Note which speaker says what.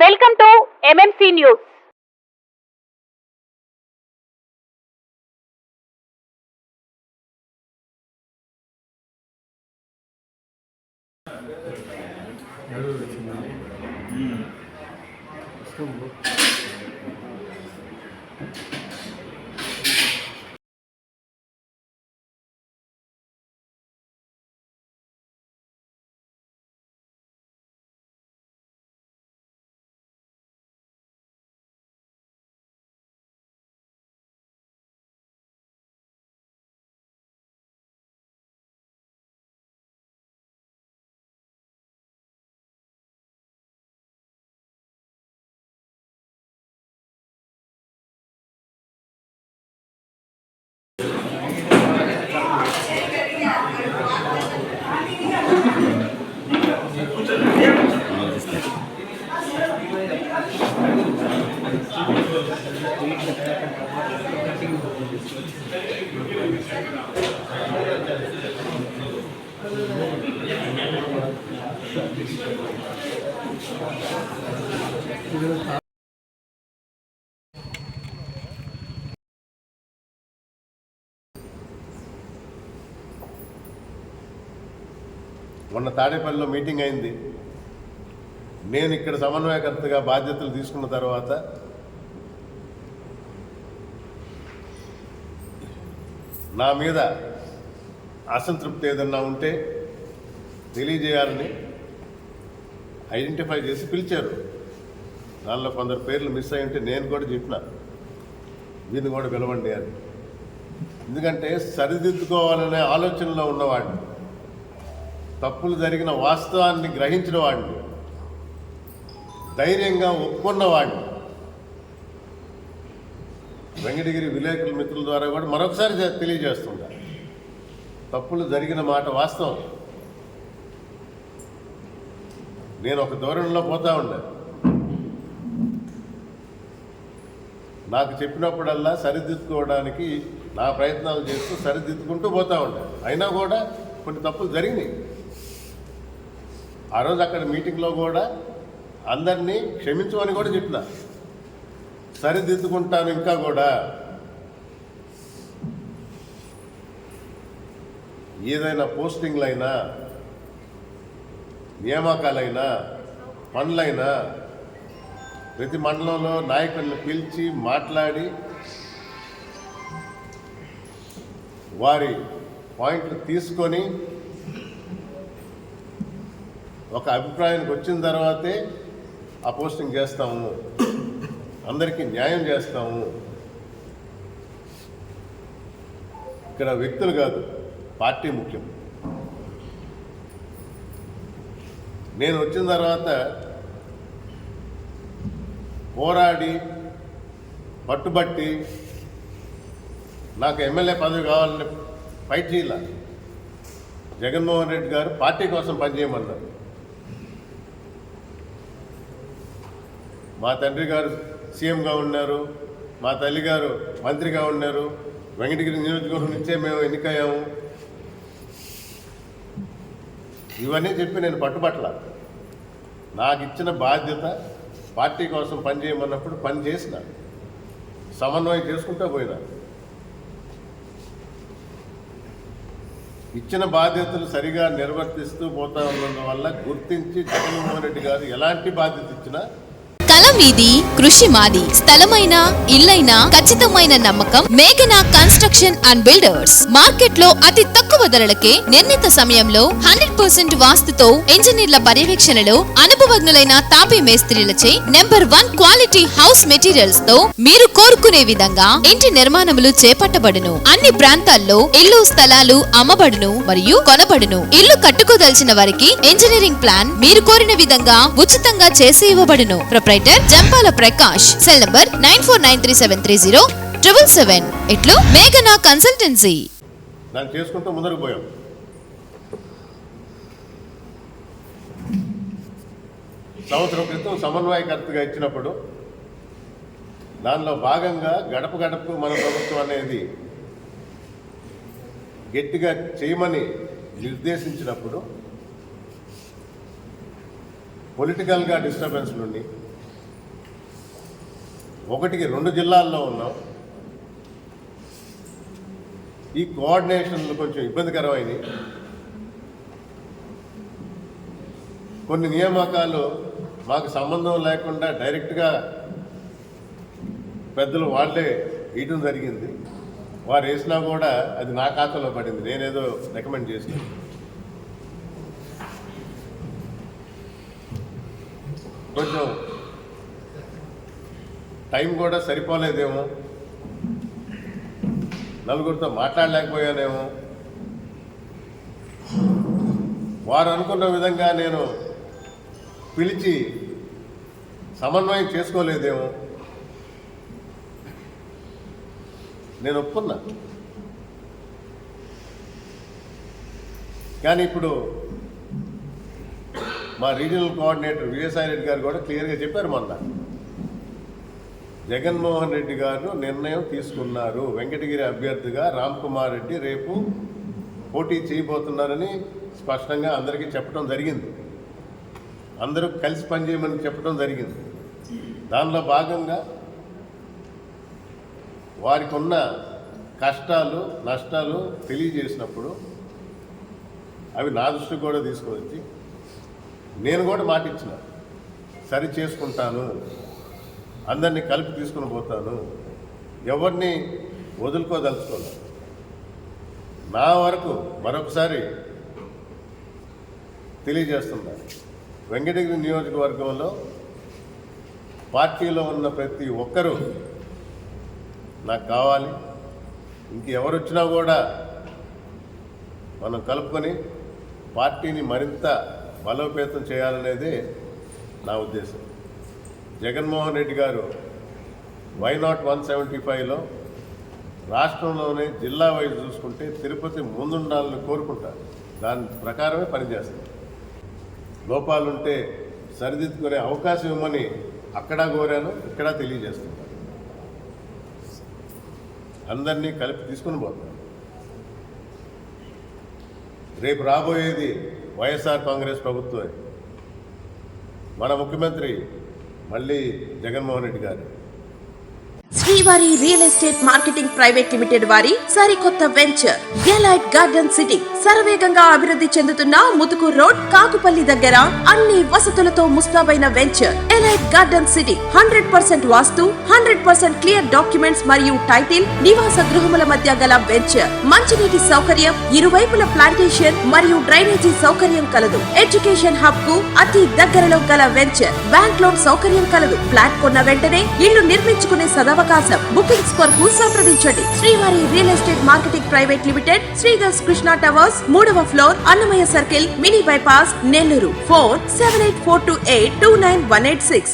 Speaker 1: Welcome to MMC news.
Speaker 2: మొన్న తాడేపల్లిలో meeting అయింది. నేను ఇక్కడ సమన్వయకర్తగా బాధ్యతలు తీసుకున్న తర్వాత నా మీద అసంతృప్తి ఏదన్నా ఉంటే తెలియజేయాలని ఐడెంటిఫై చేసి పిలిచారు. దానిలో కొందరు పేర్లు మిస్ అయి ఉంటే నేను కూడా చెప్పిన వీరిని కూడా పిలవండి అని. ఎందుకంటే సరిదిద్దుకోవాలనే ఆలోచనలో ఉన్నవాడిని, తప్పులు జరిగిన వాస్తవాన్ని గ్రహించిన వాడిని, ధైర్యంగా ఒప్పుకున్నవాడిని. వెంకటగిరి విలేకరుల మిత్రుల ద్వారా కూడా మరొకసారి తెలియజేస్తుంటా, తప్పులు జరిగిన మాట వాస్తవం. నేను ఒక ధోరణిలో పోతా ఉండే, నాకు చెప్పినప్పుడల్లా సరిదిద్దుకోవడానికి నా ప్రయత్నాలు చేస్తూ సరిదిద్దుకుంటూ పోతా ఉండే. అయినా కూడా కొన్ని తప్పులు జరిగినాయి. ఆ రోజు అక్కడ మీటింగ్లో కూడా అందరినీ క్షమించమని కూడా చెప్పిన, సరిదిద్దుకుంటాను. ఇంకా కూడా ఏదైనా పోస్టింగ్లైనా, నియామకాలైనా, పనులైనా ప్రతి మండలంలో నాయకులను పిలిచి మాట్లాడి వారి పాయింట్లు తీసుకొని ఒక అభిప్రాయానికి వచ్చిన తర్వాతే ఆ పోస్టింగ్ చేస్తాము, అందరికీ న్యాయం చేస్తాము. ఇక్కడ వ్యక్తులు కాదు, పార్టీ ముఖ్యం. నేను వచ్చిన తర్వాత పోరాడి పట్టుబట్టి నాకు ఎమ్మెల్యే పదవి కావాలని ఫైట్ చేయాల. జగన్మోహన్ రెడ్డి గారు పార్టీ కోసం పనిచేయమన్నారు. మా తండ్రి గారు సీఎంగా ఉన్నారు, మా తల్లి గారు మంత్రిగా ఉన్నారు, వెంకటగిరి నియోజకవర్గం నుంచే మేము ఎన్నికయ్యాము. ఇవన్నీ చెప్పి నేను పట్టుబట్ల. నాకు ఇచ్చిన బాధ్యత పార్టీ కోసం పనిచేయమన్నప్పుడు పని చేసిన, సమన్వయం చేసుకుంటూ పోయినా. ఇచ్చిన బాధ్యతలు సరిగా నిర్వర్తిస్తూ పోతా ఉన్నందువల్ల గుర్తించి జగన్మోహన్ రెడ్డి గారు ఎలాంటి బాధ్యత ఇచ్చినా
Speaker 3: కల మీది, కృషి మాది. స్థలమైన, ఇల్లైనా ఖచ్చితమైన నమ్మకం మేఘనా కన్స్ట్రక్షన్ అండ్ బిల్డర్స్. మార్కెట్ లో అతి తక్కువ ధరలకే నిర్ణీత సమయంలో 100% వాస్తుతో ఇంజనీర్ల పర్యవేక్షణలో అనుభవజ్ఞులైన తాపీ మేస్త్రీలచే నెంబర్ 1 క్వాలిటీ హౌస్ మెటీరియల్స్ తో మీరు కోరుకునే విధంగా ఇంటి నిర్మాణములు చేపట్టబడును. అన్ని ప్రాంతాల్లో ఇల్లు స్థలాలు అమ్మబడును మరియు కొనబడును. ఇల్లు కట్టుకోదలిచిన వారికి ఇంజనీరింగ్ ప్లాన్ మీరు కోరిన విధంగా ఉచితంగా చేసి ఇవ్వబడును. జంపాల ప్రకాష్. Cell number 9493730777. ఇట్లు మేఘనా కన్సల్టెన్సీ.
Speaker 2: దాన్ని చేసుకుంటూ ముందరకు పోయాం. సంవత్సరం క్రితం సమన్వయకర్తగా ఇచ్చినప్పుడు దానిలో భాగంగా గడప గడపకు మన ప్రభుత్వం అనేది గట్టిగా చేయమని నిర్దేశించినప్పుడు పొలిటికల్గా డిస్టర్బెన్స్ నుండి ఒకటికి 2 జిల్లాల్లో ఉన్నాం. ఈ కోఆర్డినేషన్లు కొంచెం ఇబ్బందికరమైనవి. కొన్ని నియామకాలు మాకు సంబంధం లేకుండా డైరెక్ట్గా పెద్దలు వాళ్ళే వేయటం జరిగింది. వారు వేసినా కూడా అది నా ఖాతాలో పడింది, నేనేదో రికమెండ్ చేసిన. కొంచెం టైం కూడా సరిపోలేదేమో, నలుగురితో మాట్లాడలేకపోయానేమో, వారు అనుకున్న విధంగా నేను పిలిచి సమన్వయం చేసుకోలేదేమో, నేను ఒప్పుకున్నా. కానీ ఇప్పుడు మా రీజనల్ కోఆర్డినేటర్ విజయసాయి రెడ్డి గారు కూడా క్లియర్గా చెప్పారు. మొన్న జగన్మోహన్ రెడ్డి గారు నిర్ణయం తీసుకున్నారు, వెంకటగిరి అభ్యర్థిగా రామ్ కుమార్ రెడ్డి రేపు పోటీ చేయబోతున్నారని స్పష్టంగా అందరికీ చెప్పడం జరిగింది. అందరూ కలిసి పనిచేయమని చెప్పడం జరిగింది. దానిలో భాగంగా వారికి ఉన్న కష్టాలు నష్టాలు తెలియజేసినప్పుడు అవి నా దృష్టికి కూడా తీసుకువచ్చి నేను కూడా మాట ఇచ్చిన, సరి చేసుకుంటాను, అందరినీ కలిపి తీసుకుని పోతాను, ఎవరిని వదులుకోదలుచుకోను. నా వరకు మరొకసారి తెలియజేస్తున్నాను, వెంకటగిరి నియోజకవర్గంలో పార్టీలో ఉన్న ప్రతి ఒక్కరూ నాకు కావాలి. ఇంకెవరు వచ్చినా కూడా మనం కలుపుకొని పార్టీని మరింత బలోపేతం చేయాలనేదే నా ఉద్దేశం. జగన్మోహన్ రెడ్డి గారు వైనాట్ 175లో రాష్ట్రంలోనే జిల్లా వైజ్ చూసుకుంటే తిరుపతి ముందుండాలని కోరుకుంటారు. దాని ప్రకారమే పనిచేస్తారు. లోపాలుంటే సరిదిద్దుకునే అవకాశం ఇవ్వమని అక్కడ కోరాను, ఇక్కడ తెలియజేస్తున్నాను. అందరినీ కలిపి తీసుకుని పోతాను. రేపు రాబోయేది వైఎస్ఆర్ కాంగ్రెస్ ప్రభుత్వమే. మన ముఖ్యమంత్రి మళ్ళీ జగన్మోహన్ రెడ్డి గారు.
Speaker 4: శ్రీవారి real estate marketing private limited వారి సరికొత్త వెంచర్ ఎలైట్ గార్డెన్ సిటీ శరవేగంగా అభివృద్ధి చెందుతున్న ముతుకూర్ రోడ్ కాకుపల్లి దగ్గర అన్ని వసతులతో ముస్తాబైన వెంచర్ ఎలైట్ గార్డెన్ సిటీ 100% వాస్తు 100% క్లియర్ డాక్యుమెంట్స్ మరియు టైటిల్ నివాస గృహముల మధ్య గల వెంచర్. మంచినీటి సౌకర్యం, ఇరువైపుల ప్లాంటేషన్ మరియు డ్రైనేజీ సౌకర్యం కలదు. ఎడ్యుకేషన్ హబ్ కు అతి దగ్గరలో గల వెంచర్. బ్యాంక్ లోన్ సౌకర్యం కలదు. ఫ్లాట్ కొన్న వెంటనే ఇల్లు నిర్మించుకునే సదవకాశం. బుకింగ్స్ కొరకు సంప్రదించండి. Srivari real estate marketing private limited, Sridhar's Krishna towers, 3వ floor, Annamayya circle, mini bypass, Nellore. Phone 7842829186.